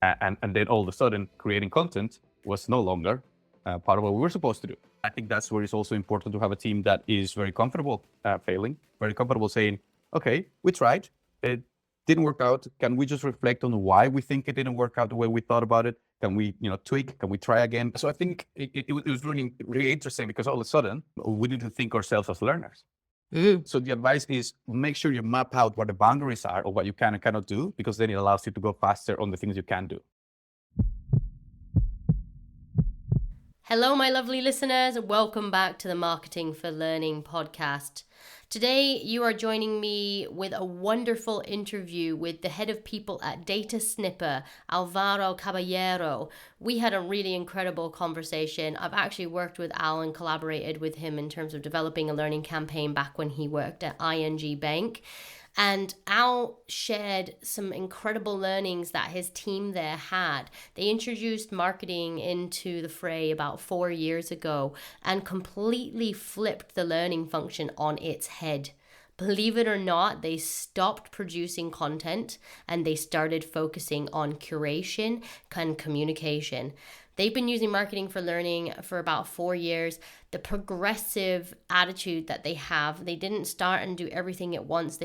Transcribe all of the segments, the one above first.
And then all of a sudden, creating content was no longer part of what we were supposed to do. I think that's where it's also important to have a team that is very comfortable failing, very comfortable saying, okay, we tried, it didn't work out. Can we just reflect on why we think it didn't work out the way we thought about it? Can we, tweak? Can we try again? So I think it was really, really interesting because all of a sudden we need to think ourselves as learners. So the advice is make sure you map out what the boundaries are of what you can and cannot do, because then it allows you to go faster on the things you can do. Hello, my lovely listeners. Welcome back to the Marketing for Learning podcast. Today, you are joining me with a wonderful interview with the head of people at DataSnipper, Alvaro Caballero. We had a really incredible conversation. I've actually worked with Al and collaborated with him in terms of developing a learning campaign back when he worked at ING Bank. And Al shared some incredible learnings that his team there had. They introduced marketing into the fray about 4 years ago and completely flipped the learning function on its head. Believe it or not, they stopped producing content and they started focusing on curation and communication. They've been using marketing for learning for about 4 years. The progressive attitude that they have, they didn't start and do everything at once.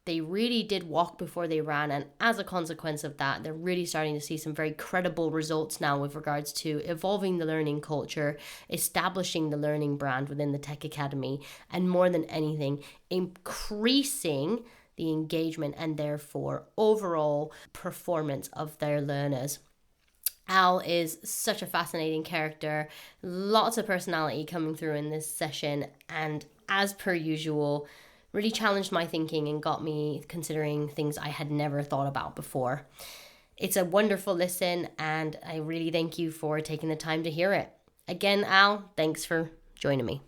They really did walk before they ran, and as a consequence of that, they're really starting to see some very credible results now with regards to evolving the learning culture, establishing the learning brand within the Tech Academy, and more than anything, increasing the engagement and therefore overall performance of their learners. Al is such a fascinating character, lots of personality coming through in this session, and as per usual, really challenged my thinking and got me considering things I had never thought about before. It's a wonderful listen, and I really thank you for taking the time to hear it. Again, Al, thanks for joining me.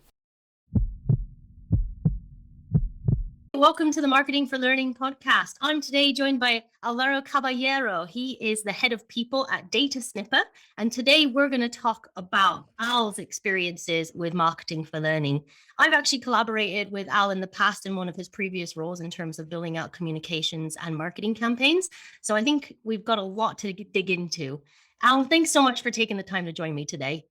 Welcome to the Marketing for Learning podcast. I'm today joined by Alvaro Caballero. He is the head of people at DataSnipper. And today we're going to talk about Al's experiences with marketing for learning. I've actually collaborated with Al in the past in one of his previous roles in terms of building out communications and marketing campaigns. So I think we've got a lot to dig into. Al, thanks so much for taking the time to join me today.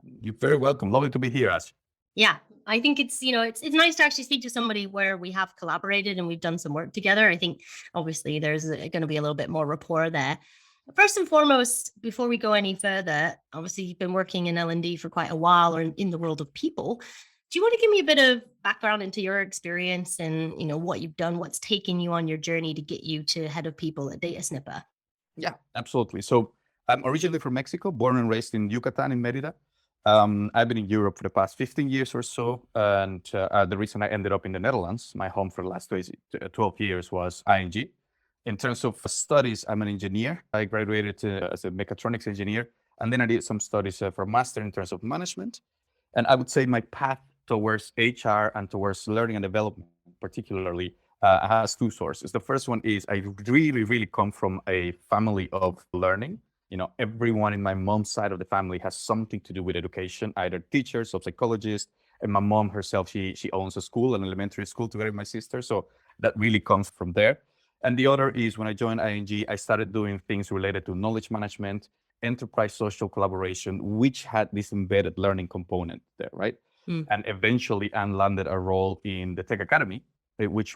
You're very welcome. Lovely to be here, Ash. Yeah, I think it's nice to actually speak to somebody where we have collaborated and we've done some work together. I think obviously there's going to be a little bit more rapport there. First and foremost, before we go any further, obviously you've been working in L&D for quite a while, or in the world of people. Do you want to give me a bit of background into your experience and what you've done, what's taken you on your journey to get you to head of people at DataSnipper? Yeah, absolutely. So I'm originally from Mexico, born and raised in Yucatan in Merida. I've been in Europe for the past 15 years or so. And the reason I ended up in the Netherlands, my home for the last 12 years, was ING. In terms of studies, I'm an engineer. I graduated as a mechatronics engineer. And then I did some studies for a master in terms of management. And I would say my path towards HR and towards learning and development particularly has two sources. The first one is I really, really come from a family of learning. Everyone in my mom's side of the family has something to do with education, either teachers or psychologists. And my mom herself, she owns a school, an elementary school, together with my sister. So that really comes from there. And the other is when I joined ING, I started doing things related to knowledge management, enterprise social collaboration, which had this embedded learning component there, right? And eventually I landed a role in the Tech Academy, which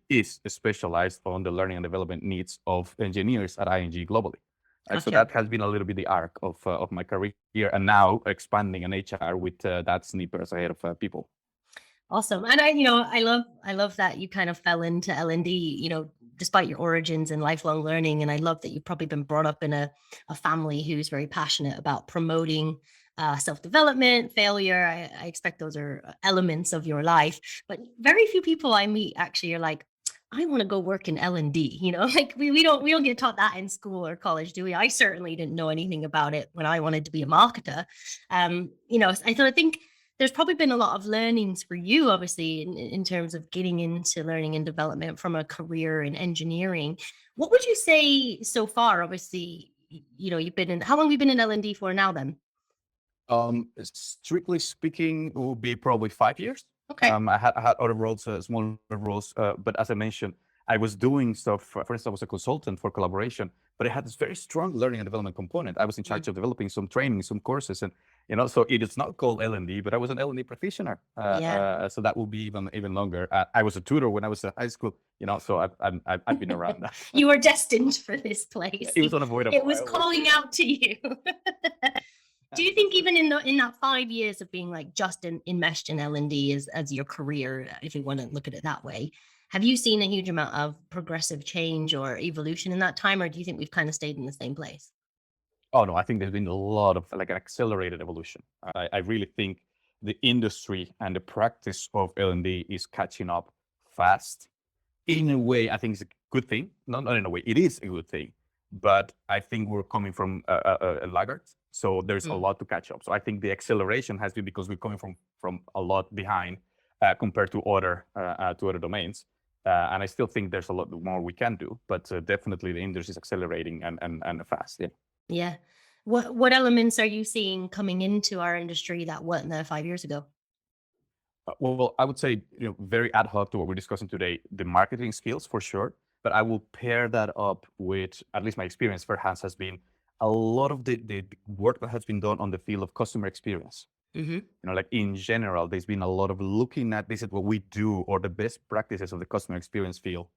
is specialized on the learning and development needs of engineers at ING globally. Gotcha. So that has been a little bit the arc of my career, and now expanding in HR with DataSnipper as a head of people. Awesome. And I love that you kind of fell into L&D, despite your origins in lifelong learning. And I love that you've probably been brought up in a family who's very passionate about promoting self-development, failure. I expect those are elements of your life, but very few people I meet actually are like, I want to go work in L&D, like we don't get taught that in school or college, do we? I certainly didn't know anything about it when I wanted to be a marketer. I think there's probably been a lot of learnings for you, obviously, in terms of getting into learning and development from a career in engineering. What would you say so far? Obviously, how long have you been in L&D for now then? Strictly speaking, it will be probably 5 years. Okay. I had other roles, smaller roles, but as I mentioned, I was doing stuff. For instance, I was a consultant for collaboration, but it had this very strong learning and development component. I was in Mm. charge of developing some training, some courses, and so it is not called L&D, but I was an L&D practitioner. So that will be even longer. I was a tutor when I was in high school, so I've been around that. You were destined for this place. It was unavoidable. It was calling out to you. Do you think even in that 5 years of being like just enmeshed in L&D as your career, if you want to look at it that way, have you seen a huge amount of progressive change or evolution in that time, or do you think we've kind of stayed in the same place? Oh no, I think there's been a lot of like an accelerated evolution. I really think the industry and the practice of L&D is catching up fast. In a way, I think it's a good thing. Not in a way, it is a good thing. But I think we're coming from a laggard, so there's a lot to catch up. So I think the acceleration has been because we're coming from a lot behind compared to other domains. And I still think there's a lot more we can do, but definitely the industry is accelerating and fast. Yeah. Yeah. What elements are you seeing coming into our industry that weren't there 5 years ago? Well, I would say, very ad hoc to what we're discussing today, the marketing skills for sure. But I will pair that up with, at least my experience firsthand has been a lot of the work that has been done on the field of customer experience. Like in general, there's been a lot of looking at this is what we do or the best practices of the customer experience field.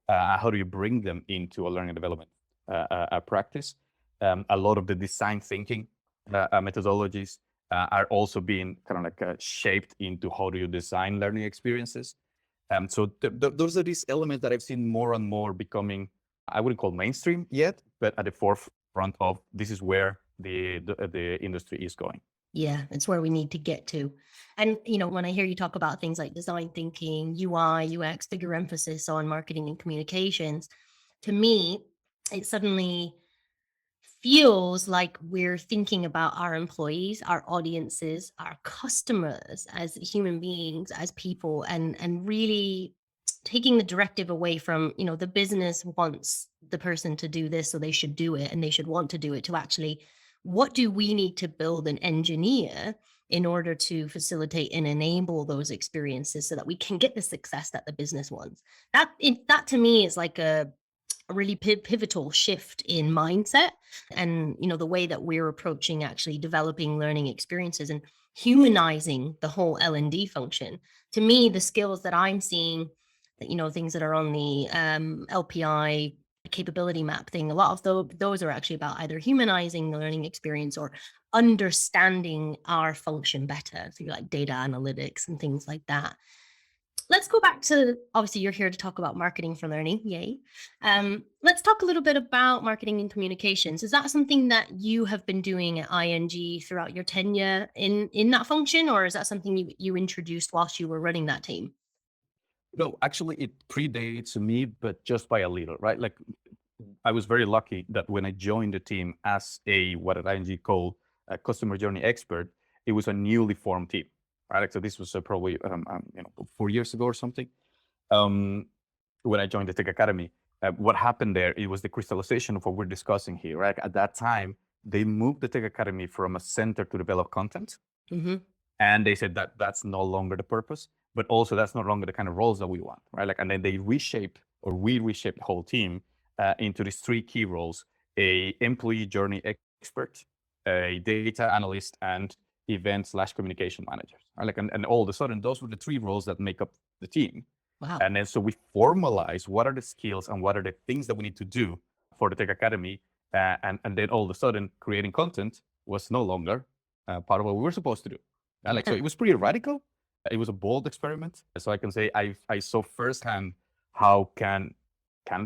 How do you bring them into a learning and development practice? A lot of the design thinking methodologies are also being kind of like shaped into how do you design learning experiences. So those are these elements that I've seen more and more becoming, I wouldn't call mainstream yet, but at the forefront of this is where the industry is going. Yeah, it's where we need to get to. And, when I hear you talk about things like design thinking, UI, UX, bigger emphasis on marketing and communications, to me, it suddenly feels like we're thinking about our employees, our audiences, our customers as human beings, as people, and really taking the directive away from, the business wants the person to do this, so they should do it and they should want to do it, to actually, what do we need to build and engineer in order to facilitate and enable those experiences so that we can get the success that the business wants? That to me is like a really pivotal shift in mindset, and the way that we're approaching actually developing learning experiences and humanizing the whole L&D function. To me, the skills that I'm seeing, that things that are on the LPI capability map thing, a lot of those are actually about either humanizing the learning experience or understanding our function better, so like data analytics and things like that. Let's go back to, obviously you're here to talk about marketing for learning. Yay. Let's talk a little bit about marketing and communications. Is that something that you have been doing at ING throughout your tenure in that function, or is that something you introduced whilst you were running that team? No, actually, it predates me, but just by a little, right? Like I was very lucky that when I joined the team as what at ING called a customer journey expert, it was a newly formed team, right? Like, so this was probably 4 years ago or something. When I joined the Tech Academy, what happened there? It was the crystallization of what we're discussing here, right? At that time, they moved the Tech Academy from a center to develop content, and they said that that's no longer the purpose, but also that's no longer the kind of roles that we want, right? Like, and then we reshaped the whole team into these 3 key roles: a employee journey expert, a data analyst, and event/communication managers. Right? Like, and all of a sudden, those were the 3 roles that make up the team. Wow. And then so we formalize what are the skills and what are the things that we need to do for the Tech Academy. And then all of a sudden, creating content was no longer part of what we were supposed to do. So it was pretty radical. It was a bold experiment. So I can say I saw firsthand how can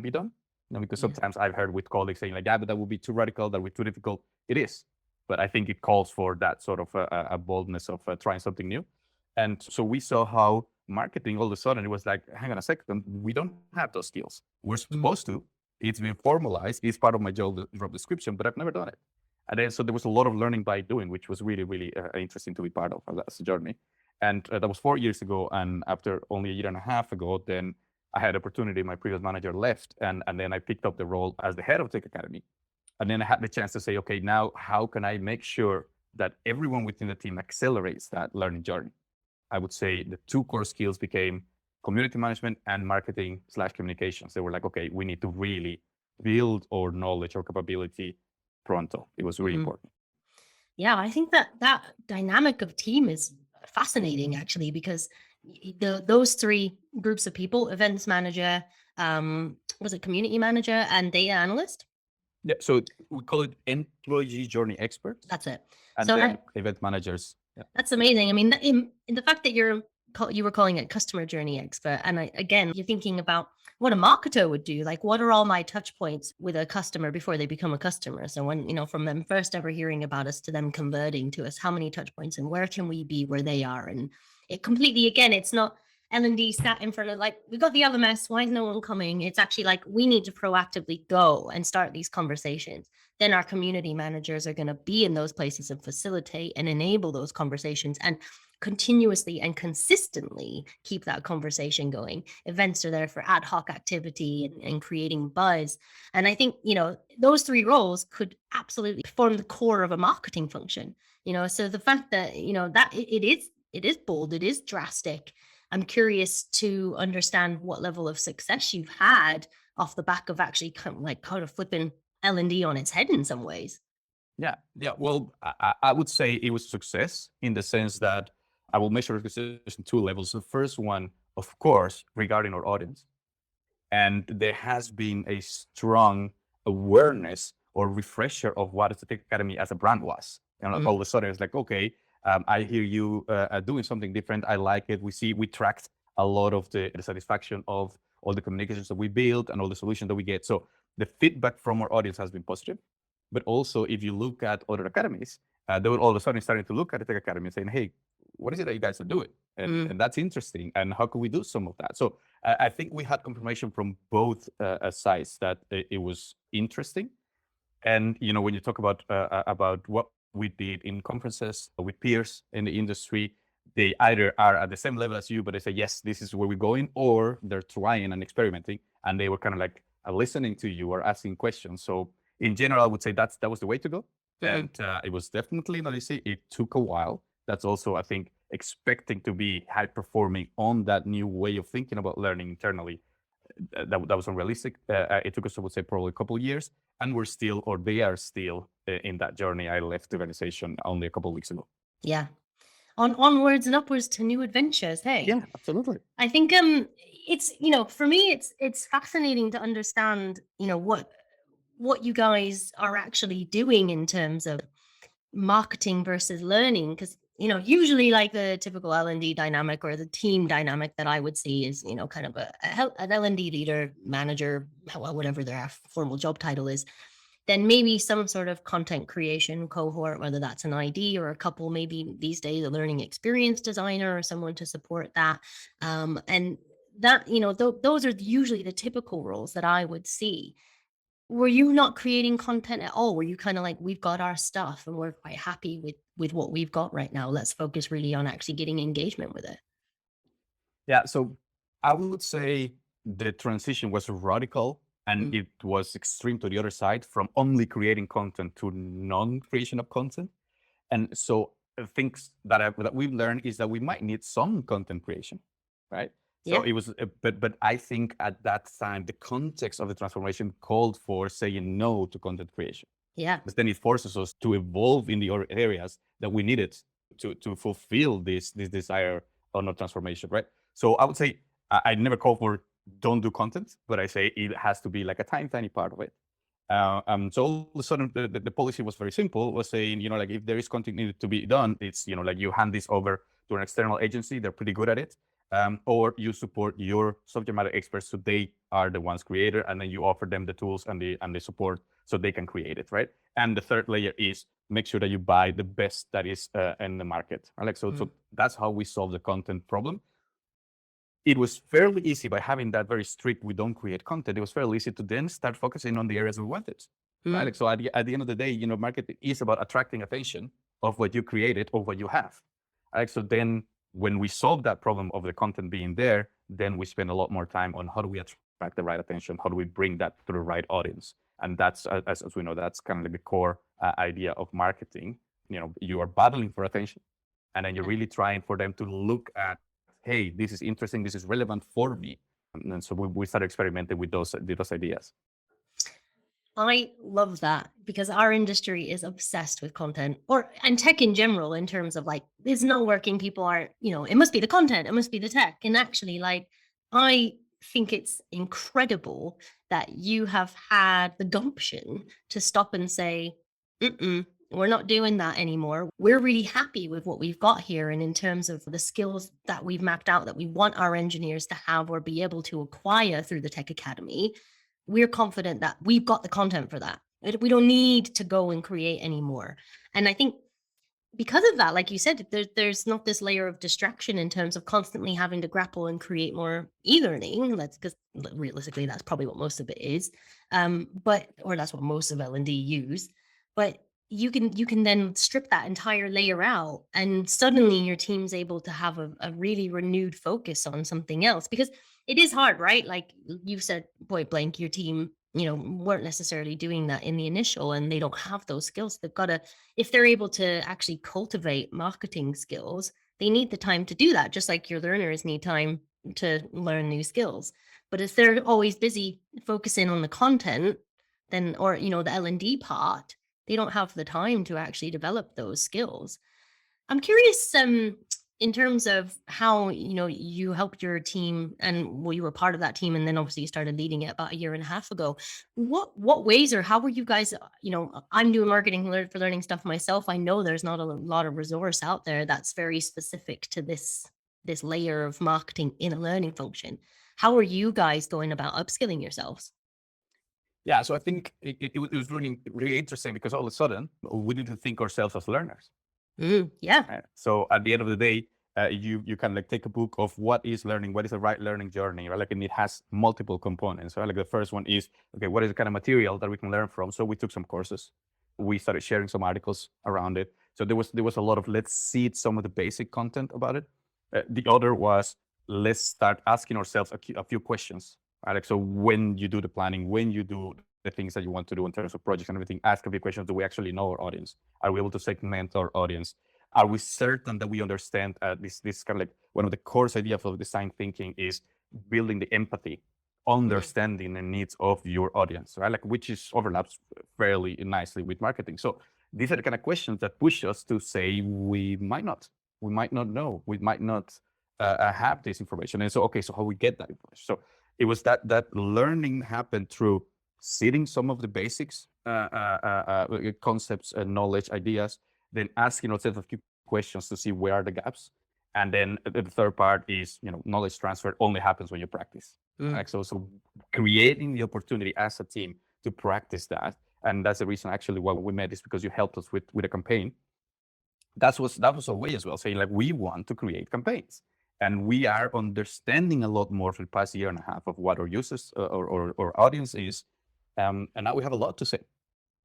be done. Because sometimes I've heard with colleagues saying like, yeah, but that would be too radical, that would be too difficult. It is. But I think it calls for that sort of a boldness of trying something new. And so we saw how marketing, all of a sudden, it was like, hang on a second, we don't have those skills. We're supposed to. It's been formalized. It's part of my job description, but I've never done it. And then so there was a lot of learning by doing, which was really, really interesting to be part of as a journey. And that was 4 years ago. And after only a year and a half ago, then I had opportunity. My previous manager left, and then I picked up the role as the head of Tech Academy. And then I had the chance to say, okay, now how can I make sure that everyone within the team accelerates that learning journey? I would say the 2 core skills became community management and marketing/communications. They were like, okay, we need to really build our knowledge or capability pronto. It was really important. Yeah, I think that dynamic of team is fascinating actually, because those three groups of people, events manager, was it community manager and data analyst? Yeah, so we call it employee journey experts, That's it. and So then event managers. Yeah. that's amazing. I mean, in the fact that you were calling it customer journey expert, and again, you're thinking about what a marketer would do. Like, what are all my touch points with a customer before they become a customer? So when, from them first ever hearing about us to them converting to us, how many touch points, and where can we be where they are? And it completely, again, it's not L&D sat in front of like, we got the LMS, why is no one coming? It's actually like, we need to proactively go and start these conversations. Then our community managers are going to be in those places and facilitate and enable those conversations and continuously and consistently keep that conversation going. Events are there for ad hoc activity and creating buzz. And I think, those three roles could absolutely form the core of a marketing function. So the fact that, that it is bold, it is drastic. I'm curious to understand what level of success you've had off the back of actually kind of flipping L&D on its head in some ways. Yeah. Well, I would say it was a success in the sense that I will measure success in two levels. The first one, of course, regarding our audience. And there has been a strong awareness or refresher of what the Tech Academy as a brand was. All of a sudden, it's like, okay, I hear you doing something different. I like it. We tracked a lot of the satisfaction of all the communications that we built and all the solutions that we get. So the feedback from our audience has been positive. But also, if you look at other academies, they were all of a sudden starting to look at the Tech Academy and saying, hey, what is it that you guys are doing? And that's interesting. And how can we do some of that? So I think we had confirmation from both sides that it was interesting. And, when you talk about what we did in conferences with peers in the industry, they either are at the same level as you, but they say, yes, this is where we're going, or they're trying and experimenting. And they were kind of like listening to you or asking questions. So in general, I would say that was the way to go. And it was definitely not easy. It took a while. That's also, I think, expecting to be high performing on that new way of thinking about learning internally. That was unrealistic. It took us, I would say, probably a couple of years, and they are still in that journey. I left the organization only a couple of weeks ago. Yeah. Onwards and upwards to new adventures. Hey. Yeah, absolutely. I think it's, for me, it's fascinating to understand, what you guys are actually doing in terms of marketing versus learning, because usually like the typical L&D dynamic or the team dynamic that I would see is kind of an L&D leader, manager, whatever their formal job title is, then maybe some sort of content creation cohort, whether that's an ID or a couple, maybe these days a learning experience designer or someone to support that, and that those are usually the typical roles that I would see. Were you not creating content at all? Were you kind of like, we've got our stuff and we're quite happy with what we've got right now, let's focus really on actually getting engagement with it? Yeah, so I would say the transition was radical, and it was extreme to the other side, from only creating content to non-creation of content. And so things that we've learned is that we might need some content creation, right? So it was, but I think at that time, the context of the transformation called for saying no to content creation. Yeah. Because then it forces us to evolve in the other areas that we needed to fulfill this desire on our transformation, right? So I would say I never call for don't do content, but I say it has to be like a tiny part of it. So all of a sudden, the policy was very simple. Was saying, like if there is content needed to be done, it's like you hand this over to an external agency. They're pretty good at it. Or you support your subject matter experts, so they are the ones creator, and then you offer them the tools and the support so they can create it, right? And the third layer is make sure that you buy the best that is in the market. Right? So that's how we solve the content problem. It was fairly easy by having that very strict, we don't create content. It was fairly easy to then start focusing on the areas we wanted. Right? Like, so at the end of the day, marketing is about attracting attention of what you created or what you have. Right? So then when we solve that problem of the content being there, then we spend a lot more time on how do we attract the right attention? How do we bring that to the right audience? And that's, as we know, that's kind of like the core idea of marketing. You are battling for attention, and then you're really trying for them to look at, hey, this is interesting, this is relevant for me. And so we started experimenting with those ideas. I love that because our industry is obsessed with content and tech in general, in terms of like, it's not working. People aren't, it must be the content, it must be the tech. And actually, like, I think it's incredible that you have had the gumption to stop and say, mm-mm, we're not doing that anymore. We're really happy with what we've got here. And in terms of the skills that we've mapped out that we want our engineers to have or be able to acquire through the Tech Academy, we're confident that we've got the content for that. We don't need to go and create anymore. And I think because of that, like you said, there's not this layer of distraction in terms of constantly having to grapple and create more e-learning. That's because realistically, that's probably what most of it is. Or that's what most of L&D use. But you can then strip that entire layer out, and suddenly your team's able to have a really renewed focus on something else, because it is hard, right? Like you said, point blank, your team, weren't necessarily doing that in the initial, and they don't have those skills. They've got to, if they're able to actually cultivate marketing skills, they need the time to do that, just like your learners need time to learn new skills. But if they're always busy focusing on the content, then, or, the L&D part, they don't have the time to actually develop those skills. I'm curious, in terms of how, you helped your team, and well, you were part of that team, and then obviously you started leading it about a year and a half ago. What ways, or how were you guys, I'm doing marketing for learning stuff myself. I know there's not a lot of resource out there that's very specific to this layer of marketing in a learning function. How are you guys going about upskilling yourselves? Yeah, so I think it was really, really interesting because all of a sudden we need to think ourselves as learners. Yeah. Right? So at the end of the day, you can like take a book of what is learning, what is the right learning journey, right? Like, and it has multiple components. Right? Like the first one is, okay, what is the kind of material that we can learn from? So we took some courses, we started sharing some articles around it. So there was a lot of, let's seed some of the basic content about it. The other was, let's start asking ourselves a few questions. Right? Like, so when you do the planning, when you do the things that you want to do in terms of projects and everything, ask a few questions. Do we actually know our audience? Are we able to segment our audience? Are we certain that we understand this kind of like one of the core ideas of design thinking is building the empathy, understanding the needs of your audience, right? Like, which is overlaps fairly nicely with marketing. So these are the kind of questions that push us to say we might not know, we might not have this information. And so, okay, so how we get that information? So it was that learning happened through seeding some of the basics, concepts and knowledge, ideas, then asking ourselves a few questions to see where are the gaps. And then the third part is, knowledge transfer only happens when you practice. Right? So creating the opportunity as a team to practice that. And that's the reason actually why we met, is because you helped us with a campaign. That was a way as well, saying like, we want to create campaigns. And we are understanding a lot more for the past year and a half of what our users or audience is. And now we have a lot to say.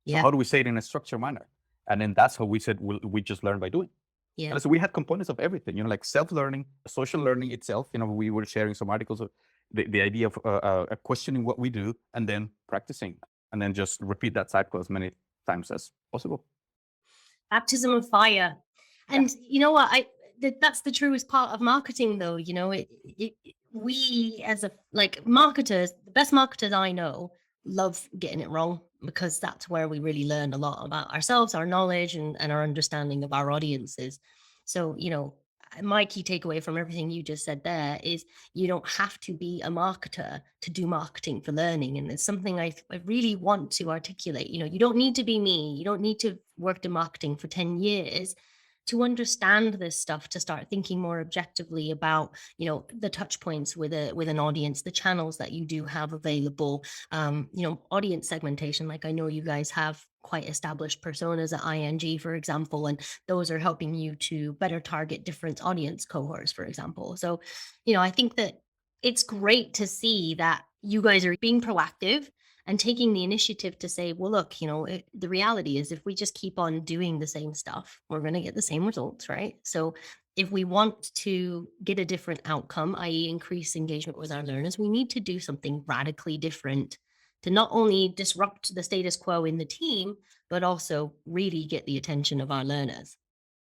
So how do we say it in a structured manner? And then that's how we said, we just learn by doing. Yeah. And so we had components of everything, like self-learning, social learning itself. We were sharing some articles of the idea of questioning what we do and then practicing, and then just repeat that cycle as many times as possible. Baptism of fire. And you know what? That's the truest part of marketing, though. We as marketers, the best marketers I know, love getting it wrong, because that's where we really learn a lot about ourselves, our knowledge, and our understanding of our audiences. So, my key takeaway from everything you just said there is, you don't have to be a marketer to do marketing for learning. And it's something I really want to articulate. You don't need to be me. You don't need to work in marketing for 10 years to understand this stuff, to start thinking more objectively about, the touch points with an audience, the channels that you do have available, audience segmentation. Like, I know you guys have quite established personas at ING, for example, and those are helping you to better target different audience cohorts, for example. So, I think that it's great to see that you guys are being proactive and taking the initiative to say, well, look, the reality is, if we just keep on doing the same stuff, we're going to get the same results, right? So if we want to get a different outcome, i.e. increase engagement with our learners, we need to do something radically different to not only disrupt the status quo in the team, but also really get the attention of our learners.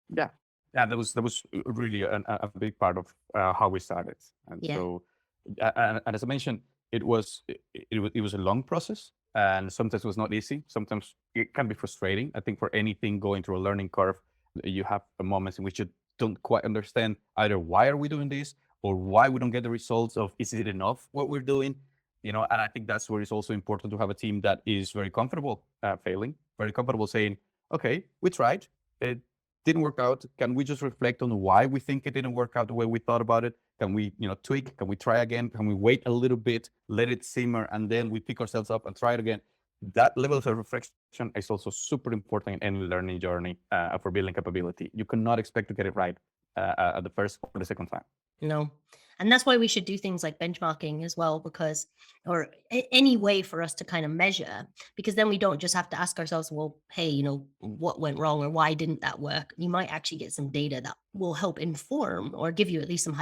Yeah, that was really a big part of how we started. And so, and as I mentioned, it was a long process. And sometimes it was not easy. Sometimes it can be frustrating. I think for anything going through a learning curve, you have moments in which you don't quite understand either why are we doing this or why we don't get the results of is it enough what we're doing, and I think that's where it's also important to have a team that is very comfortable failing, very comfortable saying, okay, we tried, it didn't work out. Can we just reflect on why we think it didn't work out the way we thought about it? Can we, tweak? Can we try again? Can we wait a little bit, let it simmer, and then we pick ourselves up and try it again? That level of reflection is also super important in any learning journey for building capability. You cannot expect to get it right at the first or the second time. No. And that's why we should do things like benchmarking as well, because, or any way for us to kind of measure, because then we don't just have to ask ourselves, well, hey, what went wrong or why didn't that work? You might actually get some data that will help inform or give you at least some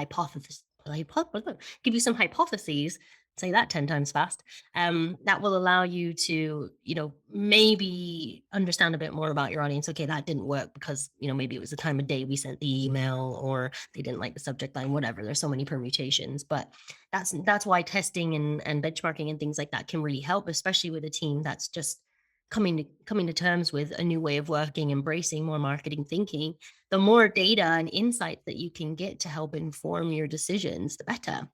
give you some hypotheses, say that 10 times fast, that will allow you to, maybe understand a bit more about your audience. Okay, that didn't work because, maybe it was the time of day we sent the email, or they didn't like the subject line, whatever. There's so many permutations, but that's why testing and benchmarking and things like that can really help, especially with a team that's just coming to terms with a new way of working, embracing more marketing thinking. The more data and insights that you can get to help inform your decisions, the better.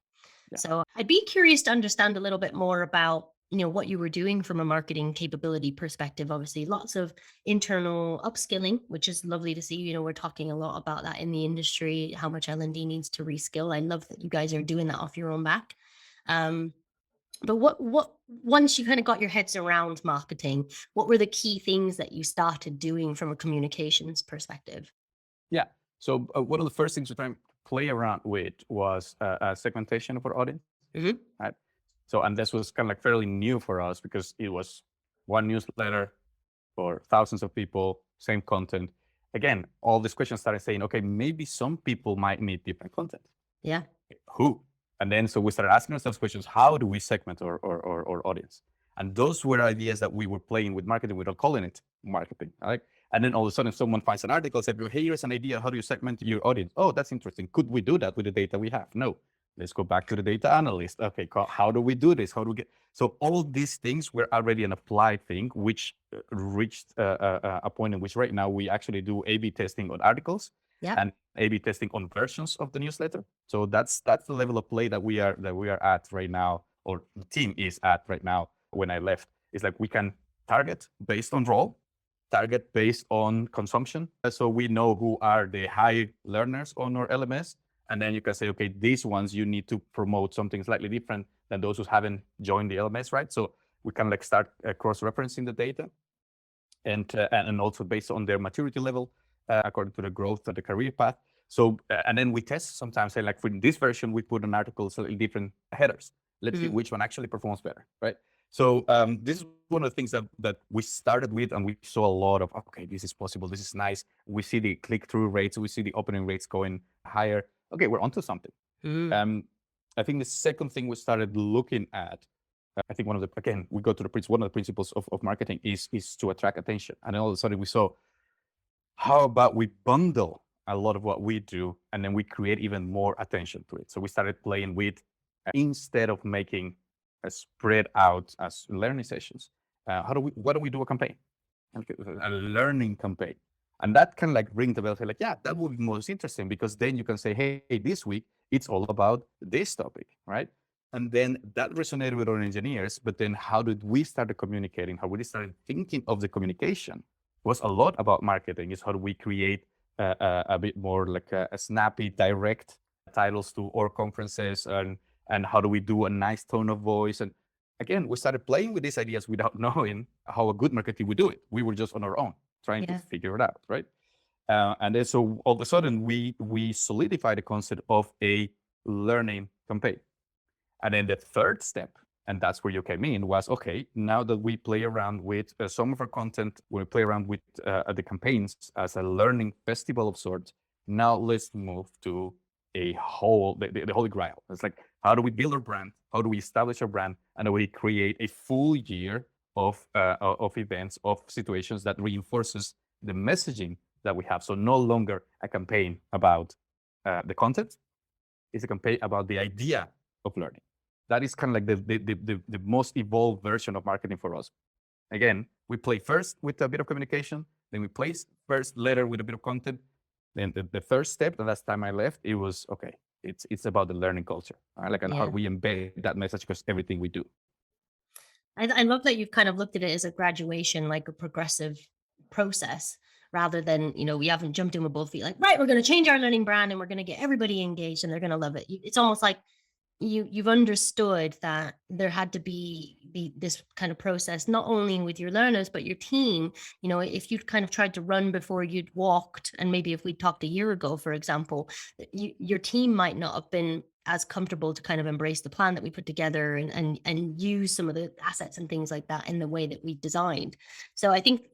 Yeah. So I'd be curious to understand a little bit more about, what you were doing from a marketing capability perspective. Obviously, lots of internal upskilling, which is lovely to see. We're talking a lot about that in the industry, how much L&D needs to reskill. I love that you guys are doing that off your own back. But what once you kind of got your heads around marketing, what were the key things that you started doing from a communications perspective? Yeah. So one of the first things we try and play around with was segmentation of our audience. Mm-hmm. Right. So, and this was kind of like fairly new for us because it was one newsletter for thousands of people, same content. Again, all these questions started saying, okay, maybe some people might need different content. Yeah. Who? And then so we started asking ourselves questions, how do we segment our audience? And those were ideas that we were playing with marketing without calling it marketing. Right? And then all of a sudden someone finds an article, said, hey, here's an idea. How do you segment your audience? Oh, that's interesting. Could we do that with the data we have? No. Let's go back to the data analyst. Okay, how do we do this? How do we get? So all these things were already an applied thing, which reached a point in which right now we actually do A/B testing on articles. Yep. And A/B testing on versions of the newsletter. So that's the level of play that we are at right now, or the team is at right now. When I left, it's like we can target based on role, target based on consumption. So we know who are the high learners on our LMS. And then you can say, okay, these ones you need to promote something slightly different than those who haven't joined the LMS, right? So we can like start cross-referencing the data, and also based on their maturity level, according to the growth of the career path. So and then we test sometimes. Say like for this version, we put an article slightly different headers. Let's see which one actually performs better, right? So this is one of the things that we started with, and we saw a lot of, okay, this is possible, this is nice. We see the click-through rates, we see the opening rates going higher. Okay, we're onto something. I think the second thing we started looking at, I think we go to one of the principles of marketing is to attract attention. And then all of a sudden we saw, how about we bundle a lot of what we do, and then we create even more attention to it. So we started playing with, instead of making a spread out as learning sessions, why don't we do a campaign, a learning campaign? And that can like ring the bell, say like, yeah, that would be most interesting, because then you can say, hey, this week it's all about this topic, right? And then that resonated with our engineers. But then how did we start communicating? How we started thinking of the communication was a lot about marketing. Is how do we create a bit more like a snappy, direct titles to our conferences, and how do we do a nice tone of voice? And again, we started playing with these ideas without knowing how a good marketing would do it. We were just on our own trying to figure it out, right? And then so all of a sudden we solidified the concept of a learning campaign. And then the third step, and that's where you came in, was, okay, now that we play around with some of our content, we play around with the campaigns as a learning festival of sorts. Now let's move to the holy grail. It's like, how do we build our brand? How do we establish our brand? And we create a full year of events, of situations that reinforces the messaging that we have. So no longer a campaign about the content, it's a campaign about the idea of learning. that is kind of like the most evolved version of marketing for us. Again, we play first with a bit of communication, then we place first later with a bit of content. Then the first step, the last time I left, it was okay. It's about the learning culture, right? Like, and how Yeah. we embed that message because everything we do. I love that you've kind of looked at it as a graduation, like a progressive process, rather than, we haven't jumped in with both feet, like, right, we're going to change our learning brand and we're going to get everybody engaged and they're going to love it. It's almost like you've understood that there had to be this kind of process, not only with your learners but your team. If you'd kind of tried to run before you'd walked, and maybe if we talked a year ago, for example, your team might not have been as comfortable to kind of embrace the plan that we put together and use some of the assets and things like that in the way that we designed. So I think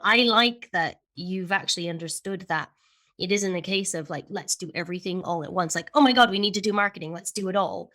I like that you've actually understood that it isn't a case of like, let's do everything all at once. Like, oh my God, we need to do marketing. Let's do it all.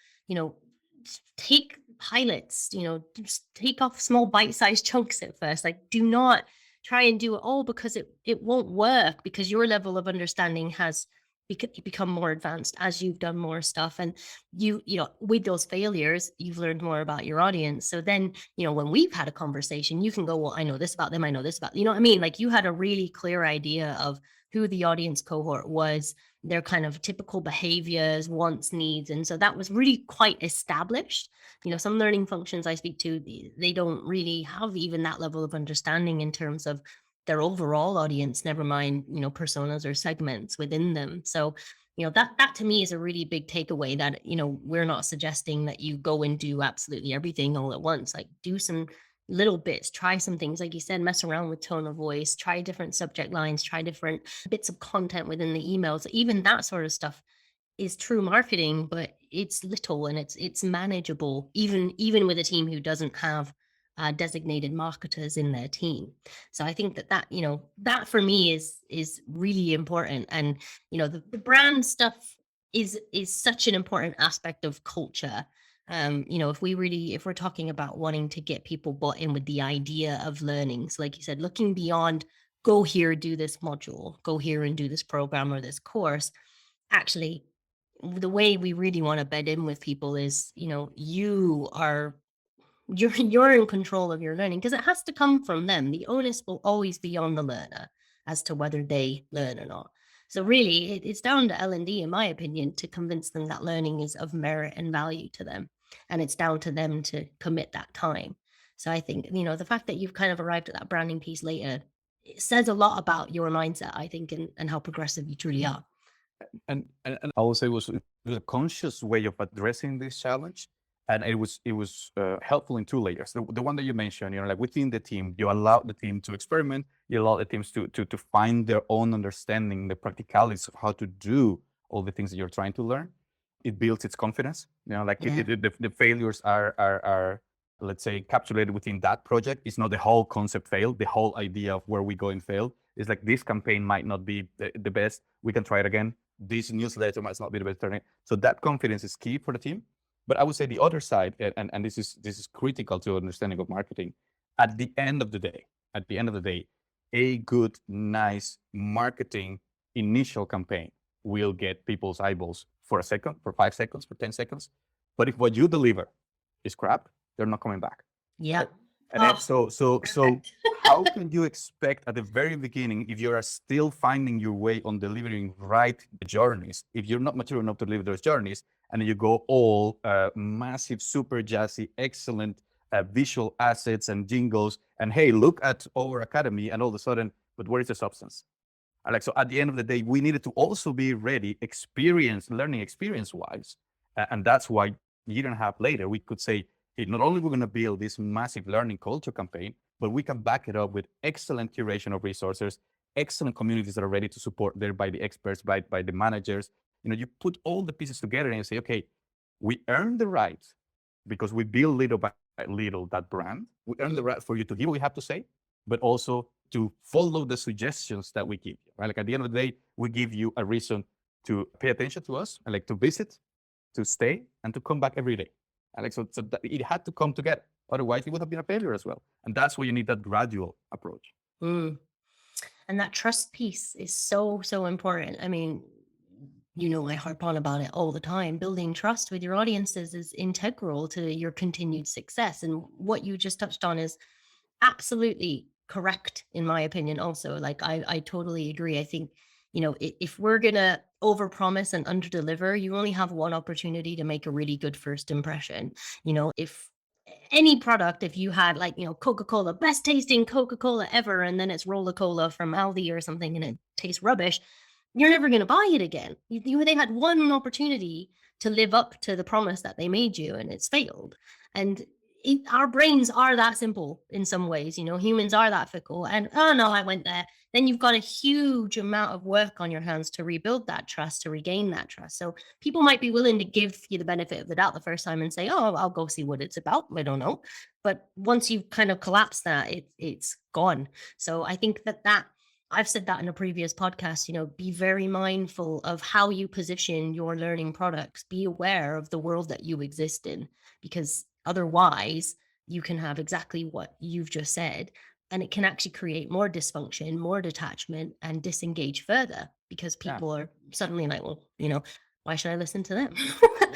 Take pilots, just take off small bite-sized chunks at first. Like, do not try and do it all, because it won't work, because your level of understanding has become more advanced as you've done more stuff. And with those failures, you've learned more about your audience. So then, when we've had a conversation, you can go, well, I know this about them. I know this about, you know what I mean? Like, you had a really clear idea of who the audience cohort was, their kind of typical behaviors, wants, needs. And so that was really quite established. Some learning functions I speak to, they don't really have even that level of understanding in terms of their overall audience, never mind, personas or segments within them. So, that to me is a really big takeaway, that, we're not suggesting that you go and do absolutely everything all at once. Like, do some little bits, try some things, like you said, mess around with tone of voice, try different subject lines, try different bits of content within the emails. Even that sort of stuff is true marketing, but it's little and it's manageable, even with a team who doesn't have designated marketers in their team. So I think that for me is really important. And the brand stuff is such an important aspect of culture. If we're talking about wanting to get people bought in with the idea of learning, so like you said, looking beyond, go here, do this module, go here and do this program or this course. Actually, the way we really want to bed in with people is, you're in control of your learning, because it has to come from them. The onus will always be on the learner as to whether they learn or not. So really, it's down to L&D, in my opinion, to convince them that learning is of merit and value to them. And it's down to them to commit that time. So I think, the fact that you've kind of arrived at that branding piece later, it says a lot about your mindset, I think, and how progressive you truly are. And I would say it was a conscious way of addressing this challenge, and it was helpful in two layers. The one that you mentioned, like within the team, you allow the team to experiment, you allow the teams to find their own understanding, the practicalities of how to do all the things that you're trying to learn. It builds its confidence. Like Yeah. the failures are let's say encapsulated within that project. It's not the whole concept failed, the whole idea of where we go and failed. It's like, this campaign might not be the best. We can try it again. This newsletter might not be the best. So that confidence is key for the team. But I would say the other side, and this is critical to understanding of marketing. At the end of the day, a good, nice marketing initial campaign will get people's eyeballs for a second, for 5 seconds, for 10 seconds. But if what you deliver is crap, they're not coming back. Yeah. And then, so how can you expect at the very beginning, if you are still finding your way on delivering right journeys, if you're not mature enough to deliver those journeys, and then you go all massive, super jazzy, excellent visual assets and jingles, and hey, look at our academy, and all of a sudden, but where is the substance? So at the end of the day, we needed to also be ready, learning experience-wise, and that's why year and a half later, we could say, hey, not only we're going to build this massive learning culture campaign, but we can back it up with excellent curation of resources, excellent communities that are ready to support there by the experts, by the managers. You put all the pieces together and you say, okay, we earn the right, because we build little by little that brand. We earn the right for you to hear what we have to say, but also to follow the suggestions that we give you, right? Like, at the end of the day, we give you a reason to pay attention to us, and like to visit, to stay, and to come back every day. And like, so that it had to come together. Otherwise, it would have been a failure as well. And that's why you need that gradual approach. And that trust piece is so, so important. I mean, I harp on about it all the time. Building trust with your audiences is integral to your continued success. And what you just touched on is absolutely correct, in my opinion, also. Like, I totally agree. I think, if we're going to overpromise and underdeliver, you only have one opportunity to make a really good first impression. If any product, if you had like, Coca-Cola, best tasting Coca-Cola ever, and then it's Roller Cola from Aldi or something and it tastes rubbish, you're never going to buy it again. They had one opportunity to live up to the promise that they made you, and it's failed. And our brains are that simple in some ways. Humans are that fickle. And oh no, I went there. Then you've got a huge amount of work on your hands to rebuild that trust, to regain that trust. So people might be willing to give you the benefit of the doubt the first time and say, "Oh, I'll go see what it's about." I don't know. But once you've kind of collapsed that, it's gone. So I think that I've said that in a previous podcast, be very mindful of how you position your learning products. Be aware of the world that you exist in, because otherwise you can have exactly what you've just said. And it can actually create more dysfunction, more detachment, and disengage further, because Yeah. people are suddenly like, well, why should I listen to them?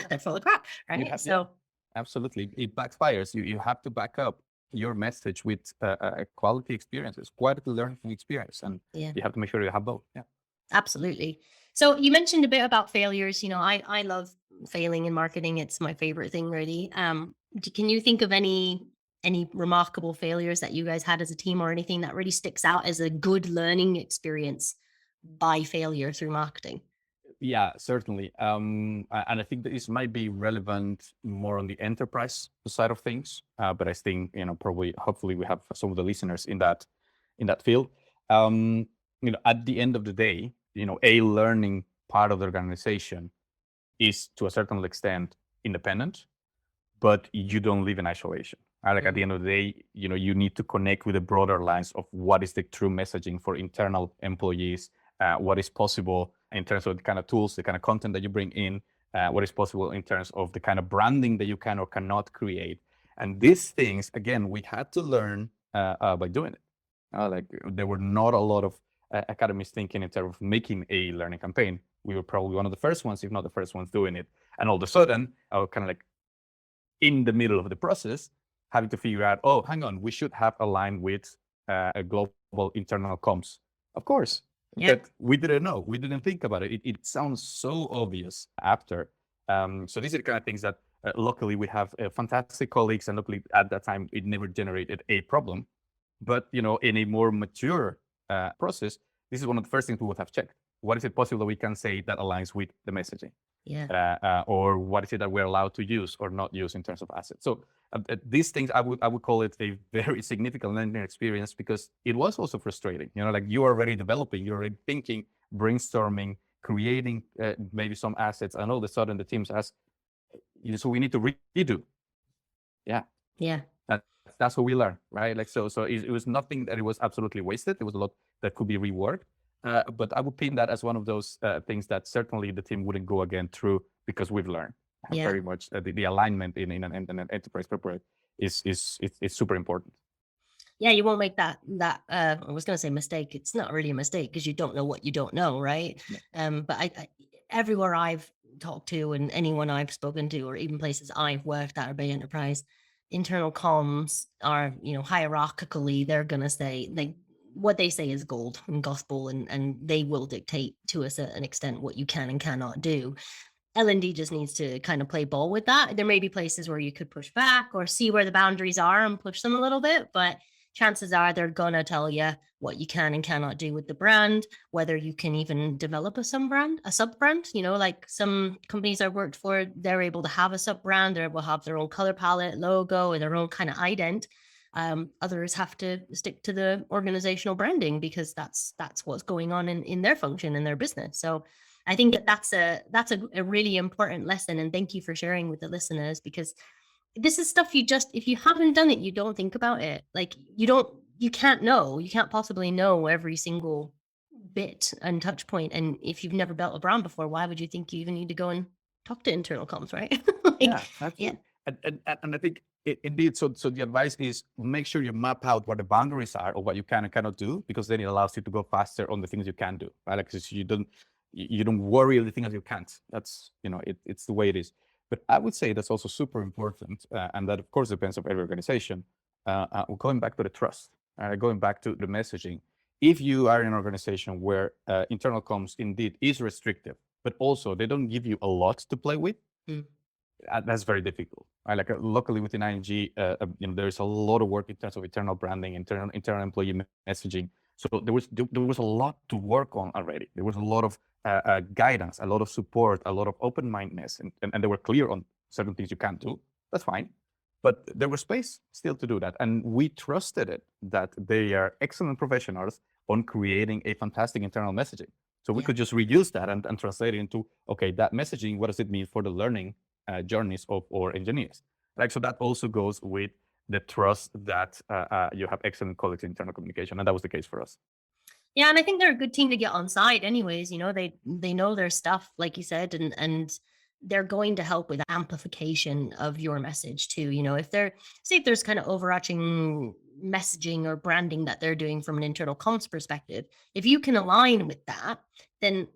They're full of crap, right? Yeah, So absolutely. It backfires. You have to back up your message with quality experiences, quality learning experience. And yeah. you have to make sure you have both. Yeah. Absolutely. So you mentioned a bit about failures. I love failing in marketing. It's my favorite thing, really. Can you think of any remarkable failures that you guys had as a team, or anything that really sticks out as a good learning experience by failure through marketing? Yeah, certainly. And I think that this might be relevant more on the enterprise side of things. But I think, probably, hopefully we have some of the listeners in that field. At the end of the day, a learning part of the organization is to a certain extent independent, but you don't live in isolation. Right? Like at the end of the day, you need to connect with the broader lines of what is the true messaging for internal employees, what is possible in terms of the kind of tools, the kind of content that you bring in, what is possible in terms of the kind of branding that you can or cannot create. And these things, again, we had to learn by doing it. Like there were not a lot of academies thinking in terms of making a learning campaign. We were probably one of the first ones, if not the first ones, doing it. And all of a sudden, I was kind of like in the middle of the process, having to figure out, oh, hang on, we should have aligned with a global internal comms. Of course, Yeah. but we didn't know. We didn't think about it. It sounds so obvious after. So these are the kind of things that luckily we have fantastic colleagues, and luckily at that time it never generated a problem. But in a more mature process, this is one of the first things we would have checked. What is it possible that we can say that aligns with the messaging? Yeah. Or what is it that we're allowed to use or not use in terms of assets? So these things, I would call it a very significant learning experience, because it was also frustrating. Like you are already developing, you're already thinking, brainstorming, creating maybe some assets, and all of a sudden the teams ask, so we need to redo. Yeah. Yeah. That's what we learn, right? Like so it was nothing that it was absolutely wasted. There was a lot that could be reworked. But I would pin that as one of those things that certainly the team wouldn't go again through, because we've learned very much the alignment in an enterprise corporate is super important. Yeah, you won't make that I was going to say mistake. It's not really a mistake, because you don't know what you don't know, right? But I everywhere I've talked to, and anyone I've spoken to, or even places I've worked at or big enterprise, internal comms are, hierarchically, they're going to say, what they say is gold and gospel, and they will dictate to a certain extent what you can and cannot do. L&D just needs to kind of play ball with that. There may be places where you could push back or see where the boundaries are and push them a little bit, but chances are they're going to tell you what you can and cannot do with the brand, whether you can even develop a sub-brand. Like some companies I've worked for, they're able to have a sub-brand, they're able to have their own color palette, logo, and their own kind of ident. Others have to stick to the organizational branding, because that's what's going on in their function, in their business. So I think that's a really important lesson. And thank you for sharing with the listeners, because this is stuff if you haven't done it, you don't think about it. Like you can't possibly know every single bit and touch point. And if you've never built a brand before, why would you think you even need to go and talk to internal comms, right? Yeah, absolutely. And I think indeed, so the advice is make sure you map out what the boundaries are of what you can and cannot do, because then it allows you to go faster on the things you can do, right? Like, so you don't, You don't worry the thing as you can't. That's, it's the way it is. But I would say that's also super important. And that, of course, depends on every organization. Going back to the trust, going back to the messaging. If you are in an organization where internal comms indeed is restrictive, but also they don't give you a lot to play with, that's very difficult. Like locally within ING, there's a lot of work in terms of internal branding, internal employee messaging. So there was a lot to work on already. There was a lot of guidance, a lot of support, a lot of open-mindedness, and they were clear on certain things you can't do. That's fine. But there was space still to do that. And we trusted it that they are excellent professionals on creating a fantastic internal messaging. So we could just reuse that and translate it into, okay, that messaging, what does it mean for the learning journeys of our engineers? Like, so that also goes with the trust that you have excellent colleagues in internal communication. And that was the case for us. Yeah, and I think they're a good team to get on side anyways. They know their stuff, like you said, and they're going to help with amplification of your message too. If there's kind of overarching messaging or branding that they're doing from an internal comms perspective, if you can align with that, then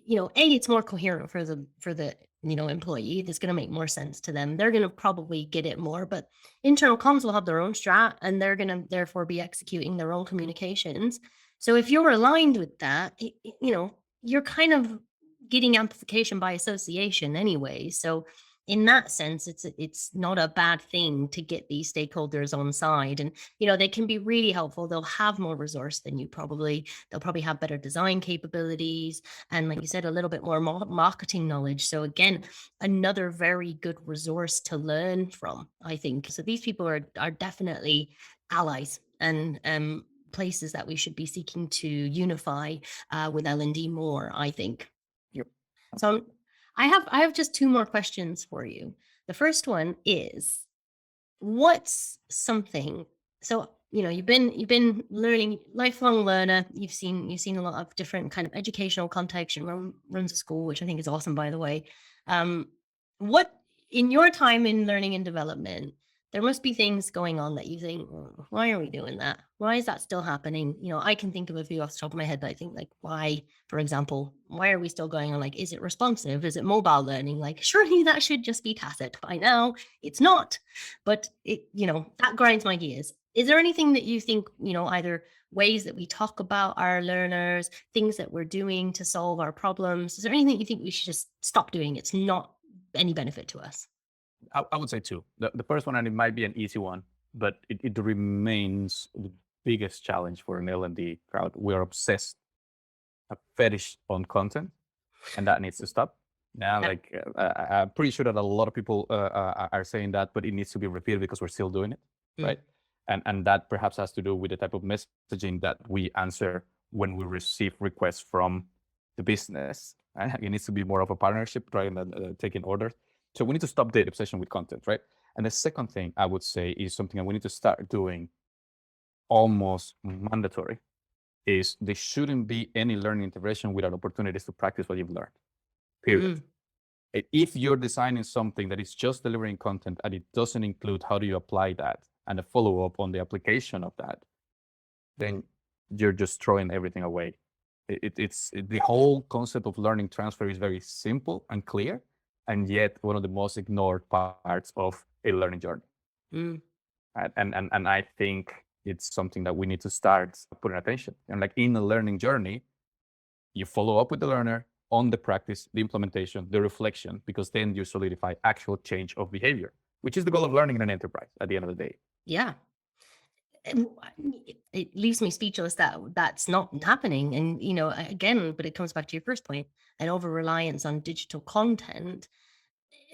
it's more coherent for the employee. That's going to make more sense to them. They're going to probably get it more, but internal comms will have their own strat, and they're going to therefore be executing their own communications. So if you're aligned with that, you're kind of getting amplification by association anyway. So in that sense, it's not a bad thing to get these stakeholders on side, and they can be really helpful. They'll have more resource than you probably. They'll probably have better design capabilities, and like you said, a little bit more marketing knowledge. So again, another very good resource to learn from, I think. So these people are definitely allies and places that we should be seeking to unify with L&D more, I think. Yep. So I have just two more questions for you. The first one is, what's something? So you've been learning, lifelong learner. You've seen a lot of different kind of educational contexts. You runs a school, which I think is awesome, by the way. What in your time in learning and development, there must be things going on that you think, why are we doing that? Why is that still happening? I can think of a few off the top of my head that I think, like, why, for example, why are we still going on? Like, is it responsive? Is it mobile learning? Like, surely that should just be tacit by now. It's not, but that grinds my gears. Is there anything that you think, either ways that we talk about our learners, things that we're doing to solve our problems? Is there anything you think we should just stop doing? It's not any benefit to us. I would say two. The first one, and it might be an easy one, but it remains the biggest challenge for an L&D crowd. We're obsessed, a fetish on content, and that needs to stop. Now, I'm pretty sure that a lot of people are saying that, but it needs to be repeated because we're still doing it, right? And that perhaps has to do with the type of messaging that we answer when we receive requests from the business. Right? It needs to be more of a partnership rather than taking orders. So we need to stop the obsession with content, right? And the second thing I would say is something that we need to start doing almost mandatory is there shouldn't be any learning intervention without opportunities to practice what you've learned, period. If you're designing something that is just delivering content and it doesn't include how do you apply that and a follow-up on the application of that, then you're just throwing everything away. It's the whole concept of learning transfer is very simple and clear, and yet one of the most ignored parts of a learning journey. And I think it's something that we need to start putting attention. And like in a learning journey, you follow up with the learner on the practice, the implementation, the reflection, because then you solidify actual change of behavior, which is the goal of learning in an enterprise at the end of the day. Yeah. It leaves me speechless that that's not happening. And, again, but it comes back to your first point, an over-reliance on digital content.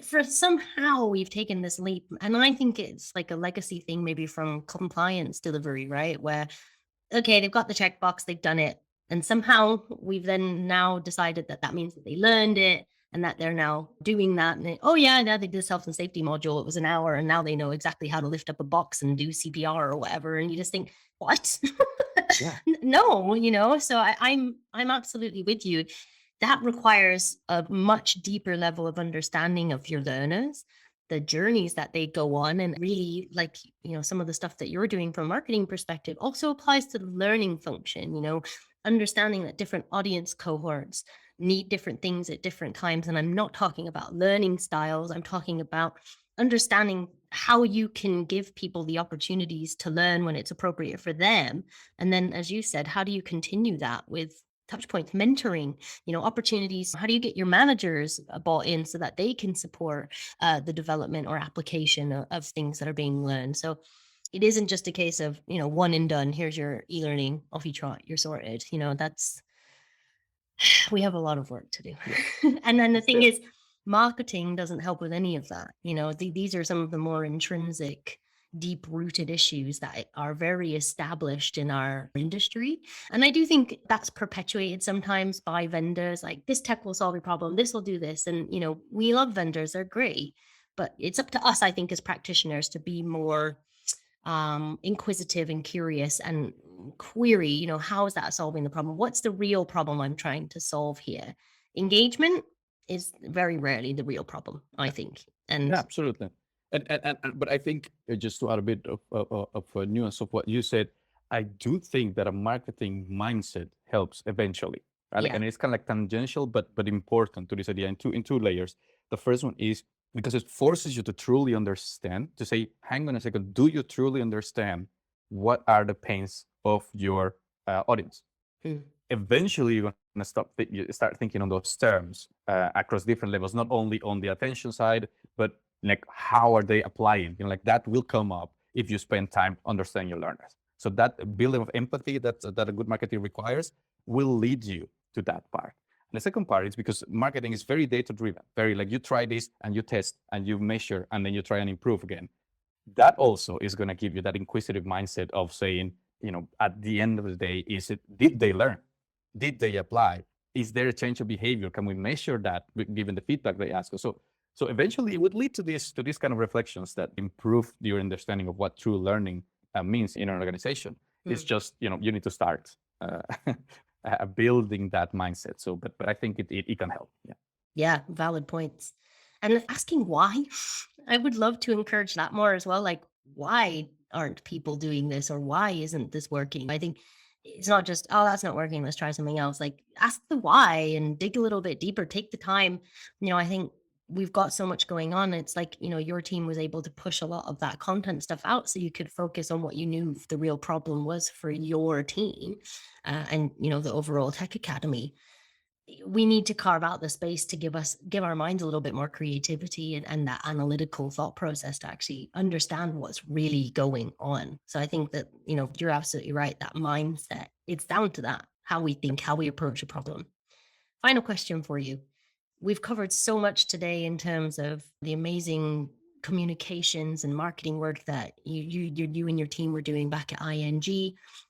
For somehow we've taken this leap, and I think it's like a legacy thing, maybe from compliance delivery, right? Where, okay, they've got the checkbox, they've done it. And somehow we've then now decided that means that they learned it and that they're now doing that. And now they did a health and safety module. It was an hour and now they know exactly how to lift up a box and do CPR or whatever. And you just think, what? Yeah. No, so I'm absolutely with you. That requires a much deeper level of understanding of your learners, the journeys that they go on, and really, like, some of the stuff that you're doing from a marketing perspective also applies to the learning function, understanding that different audience cohorts need different things at different times. And I'm not talking about learning styles. I'm talking about understanding how you can give people the opportunities to learn when it's appropriate for them. And then, as you said, how do you continue that with touch points, mentoring, opportunities? How do you get your managers bought in so that they can support the development or application of things that are being learned? So it isn't just a case of, one and done. Here's your e-learning, off you trot, you're sorted. That's we have a lot of work to do. And then the thing Yeah. is, marketing doesn't help with any of that. These are some of the more intrinsic, deep rooted issues that are very established in our industry. And I do think that's perpetuated sometimes by vendors like, this tech will solve your problem, this will do this. And, we love vendors, they're great. But it's up to us, I think, as practitioners to be more inquisitive and curious and query, how is that solving the problem? What's the real problem I'm trying to solve here? Engagement is very rarely the real problem, I think. And Yeah, absolutely. But I think just to add a bit of a nuance of what you said, I do think that a marketing mindset helps eventually. Right? yeah, And it's kind of like tangential, but important to this idea in two layers. The first one is because it forces you to truly understand, to say, hang on a second, do you truly understand what are the pains of your audience? mm, Eventually you're going to you start thinking on those terms across different levels, not only on the attention side, but like how are they applying? Like that will come up if you spend time understanding your learners. So that building of empathy that a good marketing requires will lead you to that part. And the second part is because marketing is very data driven, very like you try this and you test and you measure and then you try and improve again. That also is going to give you that inquisitive mindset of saying, at the end of the day, did they learn? Did they apply? Is there a change of behavior? Can we measure that given the feedback they ask us? So eventually it would lead to these kind of reflections that improve your understanding of what true learning means in an organization. It's just, you need to start building that mindset. So, but I think it can help. Yeah. yeah, valid points. And asking why, I would love to encourage that more as well. Like, why aren't people doing this, or why isn't this working? I think it's not just, oh, that's not working, let's try something else. Like, ask the why and dig a little bit deeper, take the time. I think we've got so much going on. It's like, your team was able to push a lot of that content stuff out so you could focus on what you knew the real problem was for your team, and, the overall tech academy. We need to carve out the space to give our minds a little bit more creativity and that analytical thought process to actually understand what's really going on. So I think that, you're absolutely right. That mindset, it's down to that, how we think, how we approach a problem. Final question for you. We've covered so much today in terms of the amazing communications and marketing work that you and your team were doing back at ING.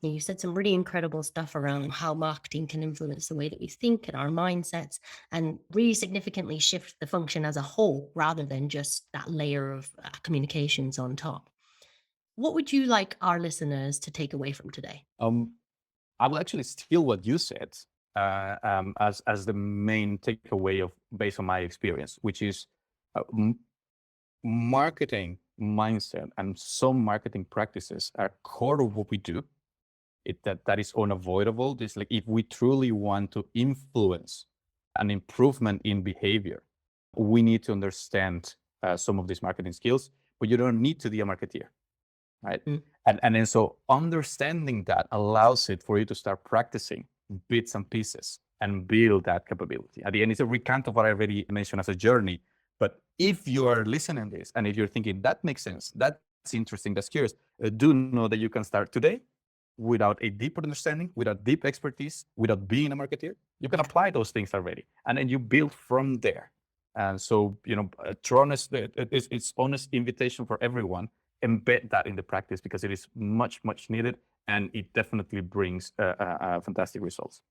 And you said some really incredible stuff around how marketing can influence the way that we think and our mindsets, and really significantly shift the function as a whole rather than just that layer of communications on top. What would you like our listeners to take away from today? I will actually steal what you said as the main takeaway of based on my experience, which is marketing mindset and some marketing practices are core of what we do. That is unavoidable. This like if we truly want to influence an improvement in behavior, we need to understand some of these marketing skills. But you don't need to be a marketeer, right? And then so understanding that allows it for you to start practicing bits and pieces and build that capability. At the end, it's a recount of what I already mentioned as a journey. But if you are listening to this and if you're thinking that makes sense, that's interesting, that's curious, do know that you can start today without a deeper understanding, without deep expertise, without being a marketeer. You can apply those things already, and then you build from there. And so, it's honest invitation for everyone. Embed that in the practice because it is much, much needed, and it definitely brings fantastic results.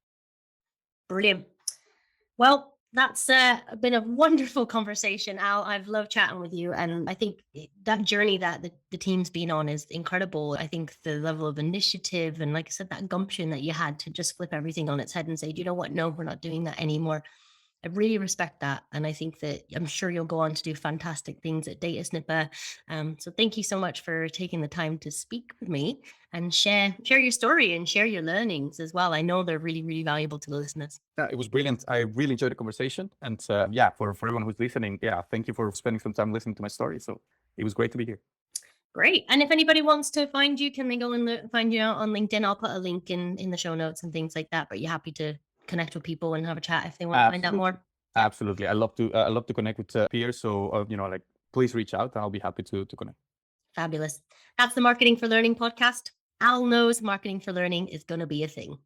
Brilliant. Well, that's been a wonderful conversation, Al. I've loved chatting with you. And I think that journey that the team's been on is incredible. I think the level of initiative and, like I said, that gumption that you had to just flip everything on its head and say, do you know what? No, we're not doing that anymore. I really respect that. And I think that I'm sure you'll go on to do fantastic things at DataSnipper. So thank you so much for taking the time to speak with me and share your story and share your learnings as well. I know they're really, really valuable to the listeners. Yeah, it was brilliant. I really enjoyed the conversation. And yeah, for everyone who's listening, yeah, thank you for spending some time listening to my story. So it was great to be here. Great. And if anybody wants to find you, can they go and find you out on LinkedIn? I'll put a link in the show notes and things like that. But you're happy to connect with people and have a chat if they want to find out more. Absolutely. I love to connect with peers. So, like, please reach out. I'll be happy to connect. Fabulous. That's the Marketing for Learning podcast. Al knows marketing for learning is going to be a thing.